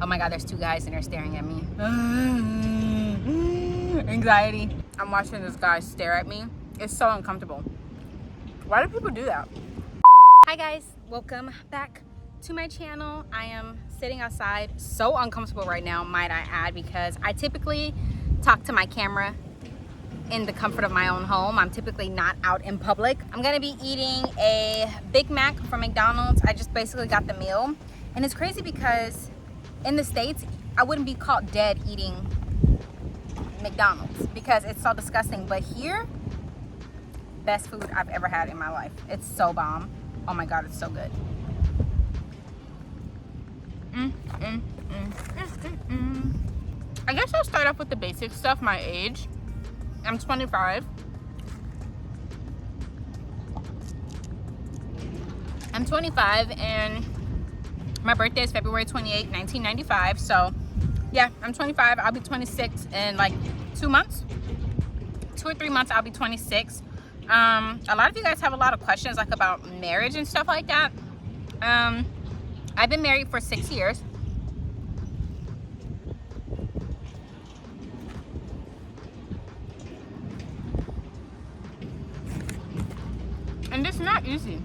Oh my God, there's two guys and they're staring at me. Anxiety. I'm watching this guy stare at me. It's so uncomfortable. Why do people do that? Hi guys, welcome back to my channel. I am sitting outside, so uncomfortable right now, might I add, because I typically talk to my camera in the comfort of my own home. I'm typically not out in public. I'm gonna be eating a Big Mac from McDonald's. I just basically got the meal. And it's crazy because in the States, I wouldn't be caught dead eating McDonald's because it's so disgusting. But here, best food I've ever had in my life. It's so bomb. Oh my God, it's so good. I guess I'll start off with the basic stuff, my age. I'm 25. I'm 25 and my birthday is February 28, 1995. So yeah, I'm 25. I'll be 26 in like 2 months. 2 or 3 months, I'll be 26. A lot of you guys have a lot of questions like about marriage and stuff like that. I've been married for 6 years. And it's not easy.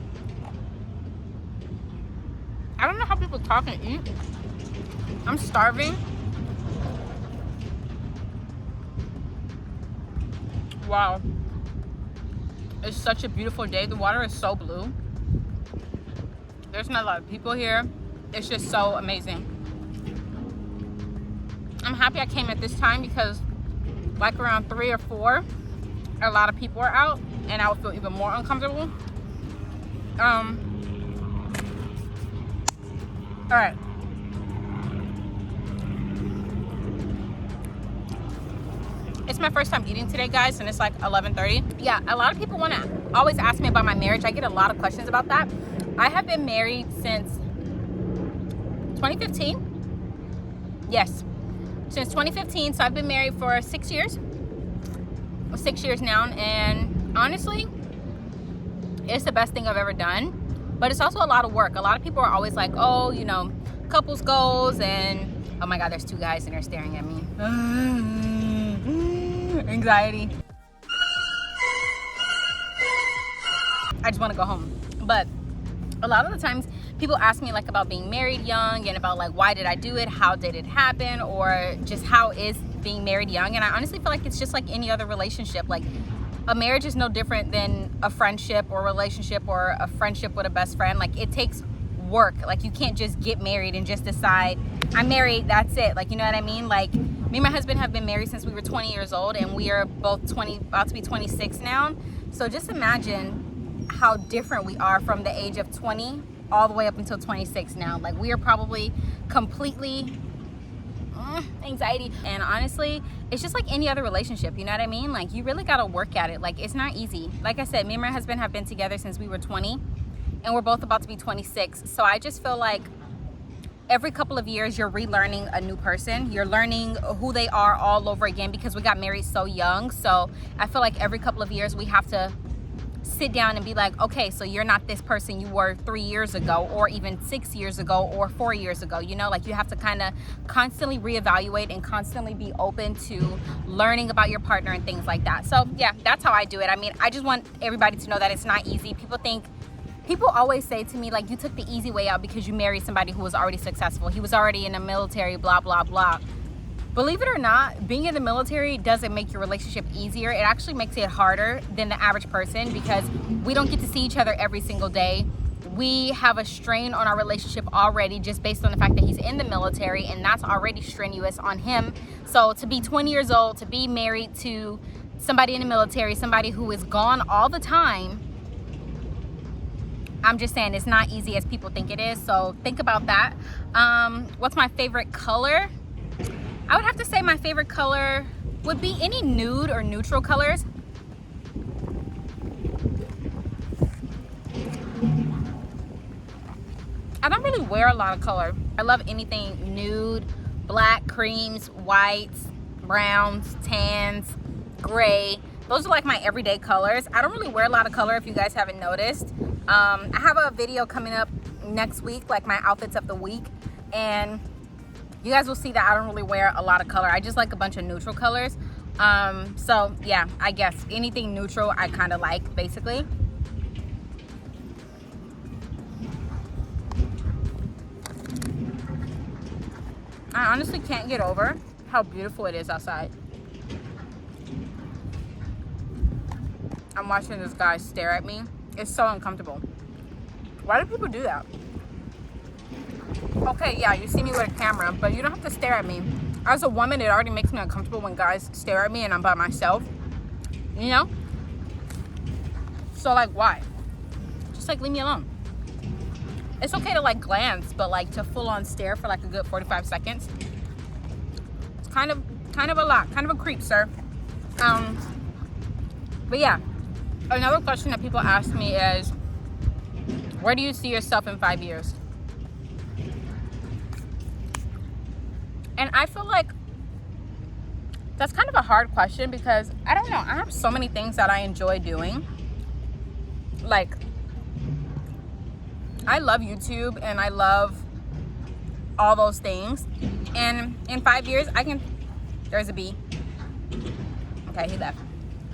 I don't know how people talk and eat. I'm starving. Wow. It's such a beautiful day. The water is so blue. There's not a lot of people here. It's just so amazing. I'm happy I came at this time because like around 3 or 4, a lot of people are out and I would feel even more uncomfortable. All right. It's my first time eating today, guys, and it's like 11:30. Yeah, a lot of people want to always ask me about my marriage. I get a lot of questions about that. I have been married since 2015. Yes, since 2015. So I've been married for 6 years. 6 years now, and honestly, it's the best thing I've ever done. But it's also a lot of work. A lot of people are always like, oh, you know, couples goals, and oh my God, there's two guys and they're staring at me. Anxiety. I just want to go home. But a lot of the times people ask me like about being married young and about like why did I do it, how did it happen, or just how is being married young. And I honestly feel like it's just like any other relationship. Like a marriage is no different than a friendship or relationship or a friendship with a best friend. Like it takes work. Like you can't just get married and just decide I'm married, that's it. Like, you know what I mean? Like me and my husband have been married since we were 20 years old, and we are both 20, about to be 26 now. So just imagine how different we are from the age of 20 all the way up until 26 now. Like we are probably completely anxiety. And honestly, it's just like any other relationship, you know what I mean? Like you really got to work at it. Like it's not easy. Like I said, me and my husband have been together since we were 20 and we're both about to be 26. So I just feel like every couple of years you're relearning a new person. You're learning who they are all over again because we got married so young. So I feel like every couple of years we have to sit down and be like, okay, so you're not this person you were 3 years ago or even 6 years ago or 4 years ago. You know, like you have to kind of constantly reevaluate and constantly be open to learning about your partner and things like that. So yeah, that's how I do it. I mean, I just want everybody to know that it's not easy. People always say to me, like, you took the easy way out because you married somebody who was already successful. He was already in the military, blah, blah, blah. Believe it or not, being in the military doesn't make your relationship easier. It actually makes it harder than the average person because we don't get to see each other every single day. We have a strain on our relationship already just based on the fact that he's in the military, and that's already strenuous on him. So to be 20 years old, to be married to somebody in the military, somebody who is gone all the time, I'm just saying it's not easy as people think it is. So think about that. What's my favorite color? I would have to say my favorite color would be any nude or neutral colors. I don't really wear a lot of color. I love anything nude, black, creams, whites, browns, tans, gray. Those are like my everyday colors. I don't really wear a lot of color if you guys haven't noticed. I have a video coming up next week, like my outfits of the week. And You guys will see that I don't really wear a lot of color. I just like a bunch of neutral colors. So yeah, I guess anything neutral I kind of like, basically. I honestly can't get over how beautiful it is outside. I'm watching this guy stare at me. It's so uncomfortable. Why do people do that? Okay, yeah, you see me with a camera, but you don't have to stare at me. As a woman, it already makes me uncomfortable when guys stare at me and I'm by myself. You know? So, like, why? Just, like, leave me alone. It's okay to, like, glance, but, like, to full-on stare for, like, a good 45 seconds. It's kind of a lot. Kind of a creep, sir. But, yeah. Another question that people ask me is, where do you see yourself in 5 years? And I feel like that's kind of a hard question because, I don't know, I have so many things that I enjoy doing. Like, I love YouTube and I love all those things. And in 5 years, there's a bee. Okay, he left.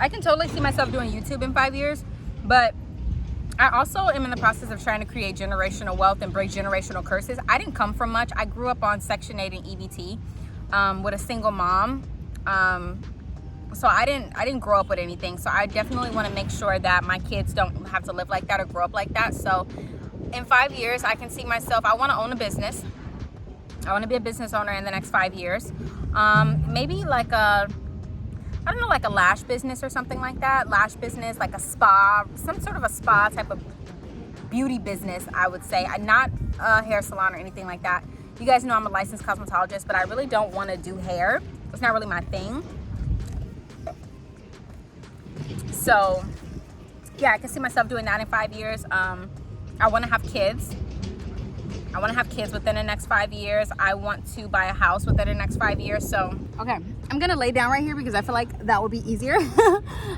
I can totally see myself doing YouTube in 5 years, but I also am in the process of trying to create generational wealth and break generational curses. I didn't come from much. I grew up on Section 8 and EBT with a single mom. So I didn't grow up with anything. So I definitely want to make sure that my kids don't have to live like that or grow up like that. So in 5 years, I can see myself, I want to own a business. I want to be a business owner in the next 5 years. Maybe like I don't know, like a lash business or something like that. Lash business, like a spa, some sort of a spa type of beauty business, I would say. Not a hair salon or anything like that. You guys know I'm a licensed cosmetologist, but I really don't want to do hair. It's not really my thing. So, yeah, I can see myself doing that in 5 years. I want to have kids. I want to have kids within the next 5 years. I want to buy a house within the next 5 years. So, okay, I'm going to lay down right here because I feel like that would be easier.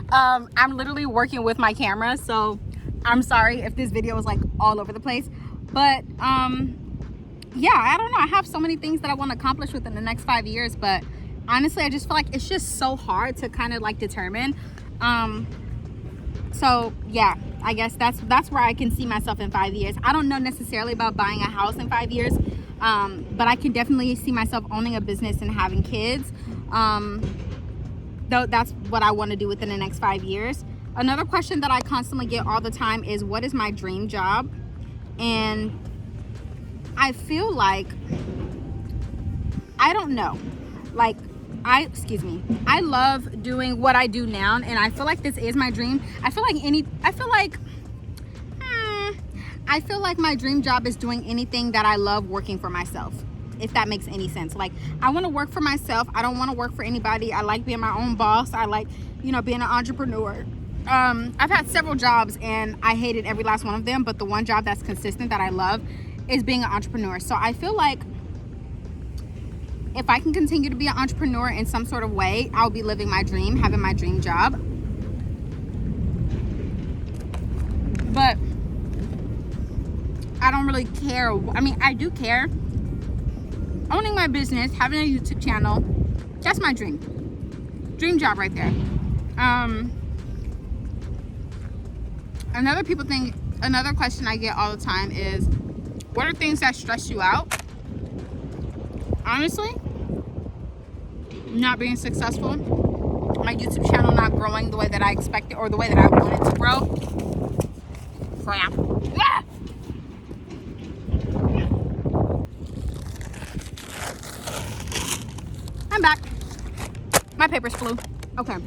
I'm literally working with my camera, so I'm sorry if this video is like all over the place. But, yeah, I don't know. I have so many things that I want to accomplish within the next 5 years. But honestly, I just feel like it's just so hard to kind of like determine. So, yeah. I guess that's where I can see myself in 5 years. I don't know necessarily about buying a house in 5 years, but I can definitely see myself owning a business and having kids. Though that's what I want to do within the next 5 years. Another question that I constantly get all the time is, what is my dream job? And I feel like, I don't know. Like, I love doing what I do now, and I feel like this is my dream. I feel like my dream job is doing anything that I love working for myself, if that makes any sense. Like, I want to work for myself. I don't want to work for anybody. I like being my own boss. I like, being an entrepreneur. I've had several jobs and I hated every last one of them, but the one job that's consistent that I love is being an entrepreneur. So I feel like if I can continue to be an entrepreneur in some sort of way, I'll be living my dream, having my dream job. But I don't really care. I mean, I do care. Owning my business, having a YouTube channel, that's my dream. Dream job right there. Another question I get all the time is, what are things that stress you out? Honestly, not being successful, my YouTube channel not growing the way that I expected or the way that I wanted to grow. Crap. Ah! I'm back. My papers flew. Okay.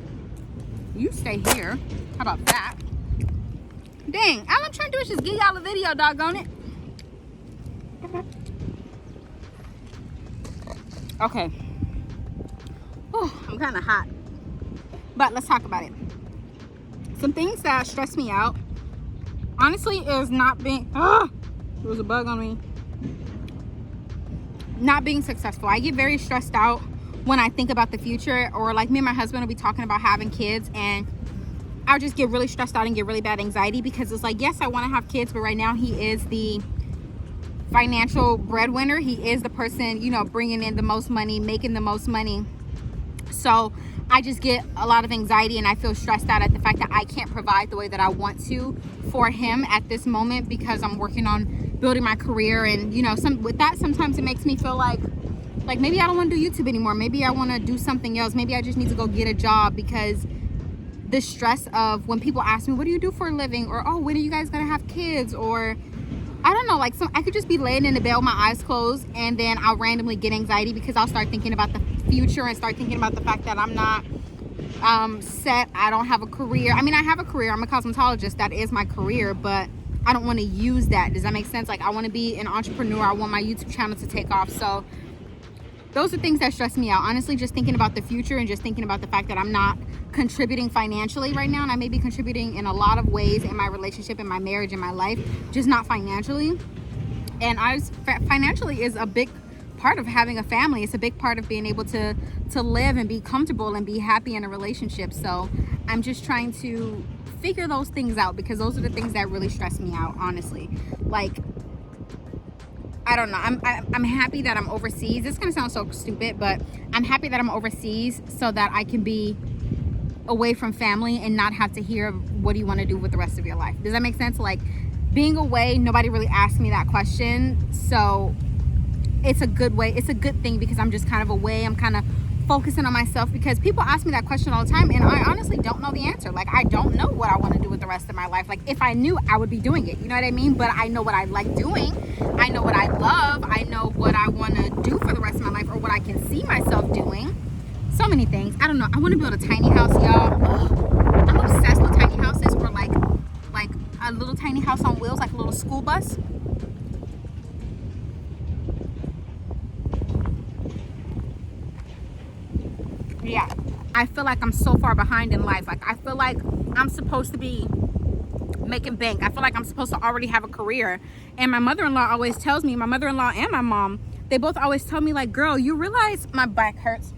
You stay here. How about that? Dang, all I'm trying to do is just give y'all a video, doggone it. Okay. Oh, I'm kind of hot. But let's talk about it. Some things that stress me out, honestly, is not being... there was a bug on me. Not being successful. I get very stressed out when I think about the future, or like me and my husband will be talking about having kids, and I'll just get really stressed out and get really bad anxiety because it's like, yes, I want to have kids, but right now he is the financial breadwinner. He is the person, you know, bringing in the most money, making the most money. So I just get a lot of anxiety and I feel stressed out at the fact that I can't provide the way that I want to for him at this moment, because I'm working on building my career. And you know, with that, sometimes it makes me feel like maybe I don't want to do YouTube anymore. Maybe I want to do something else. Maybe I just need to go get a job, because the stress of when people ask me, what do you do for a living? Or, oh, when are you guys gonna have kids? Or I don't know, like I could just be laying in the bed with my eyes closed, and then I'll randomly get anxiety because I'll start thinking about the future and start thinking about the fact that I'm not set. I don't have a career. I mean, I have a career. I'm a cosmetologist. That is my career, but I don't want to use that. Does that make sense? Like, I want to be an entrepreneur. I want my YouTube channel to take off. So those are things that stress me out. Honestly, just thinking about the future and just thinking about the fact that I'm not contributing financially right now, and I may be contributing in a lot of ways in my relationship, in my marriage, in my life, just not financially. And financially is a big part of having a family. It's a big part of being able to live and be comfortable and be happy in a relationship. So I'm just trying to figure those things out, because those are the things that really stress me out, honestly. Like, I don't know. I'm happy that I'm overseas. This is gonna sound so stupid, but I'm happy that I'm overseas so that I can be away from family and not have to hear, what do you want to do with the rest of your life? Does that make sense? Like, being away, nobody really asked me that question. So it's a good way. It's a good thing, because I'm just kind of away. I'm kind of focusing on myself, because people ask me that question all the time and I honestly don't know the answer. Like, I don't know what I want to do with the rest of my life. Like, if I knew, I would be doing it, you know what I mean? But I know what I like doing. I know what I love. I know what I want to do for the rest of my life, or what I can see myself doing. So many things. I don't know. I want to build a tiny house, y'all. I'm obsessed with tiny houses, or like a little tiny house on wheels, like a little school bus. Yeah, I feel like I'm so far behind in life. Like, I feel like I'm supposed to be making bank. I feel like I'm supposed to already have a career. And my mother-in-law always tells me, my mother-in-law and my mom, they both always tell me, like, girl, you realize, my back hurts.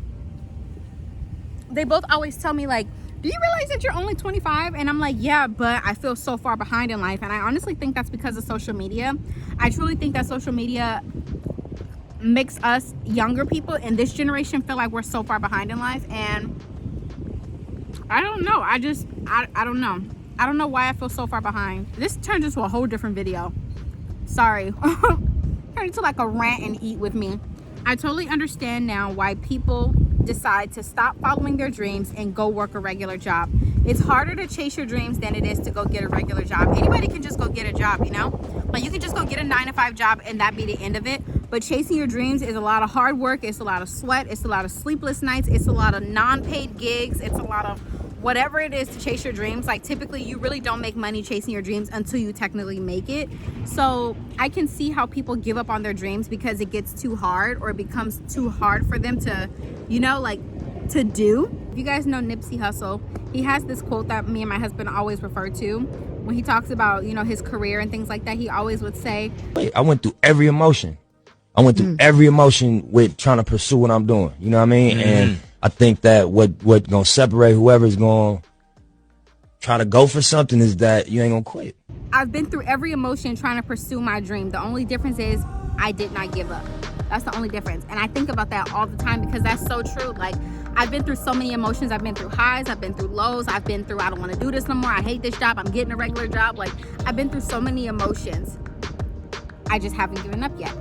They both always tell me, like, do you realize that you're only 25? And I'm like, yeah, but I feel so far behind in life. And I honestly think that's because of social media. I truly think that social media makes us younger people in this generation feel like we're so far behind in life. And I don't know. I don't know. I don't know why I feel so far behind. This turned into a whole different video. Sorry. Turned into like a rant and eat with me. I totally understand now why people decide to stop following their dreams and go work a regular job. It's harder to chase your dreams than it is to go get a regular job. Anybody can just go get a job, you know? Like, you can just go get a 9-to-5 job and that be the end of it. But chasing your dreams is a lot of hard work. It's a lot of sweat. It's a lot of sleepless nights. It's a lot of non-paid gigs. It's a lot of whatever it is to chase your dreams. Like, typically you really don't make money chasing your dreams until you technically make it. So I can see how people give up on their dreams because it gets too hard, or it becomes too hard for them to, you know, like, to do. If you guys know Nipsey Hussle, he has this quote that me and my husband always refer to when he talks about, you know, his career and things like that. He always would say, I went through every emotion. I went through every emotion with trying to pursue what I'm doing. You know what I mean? And I think that what gonna separate whoever's gonna try to go for something is that you ain't gonna quit. I've been through every emotion trying to pursue my dream. The only difference is I did not give up. That's the only difference. And I think about that all the time because that's so true. Like, I've been through so many emotions. I've been through highs. I've been through lows. I've been through, I don't want to do this no more. I hate this job. I'm getting a regular job. Like, I've been through so many emotions. I just haven't given up yet.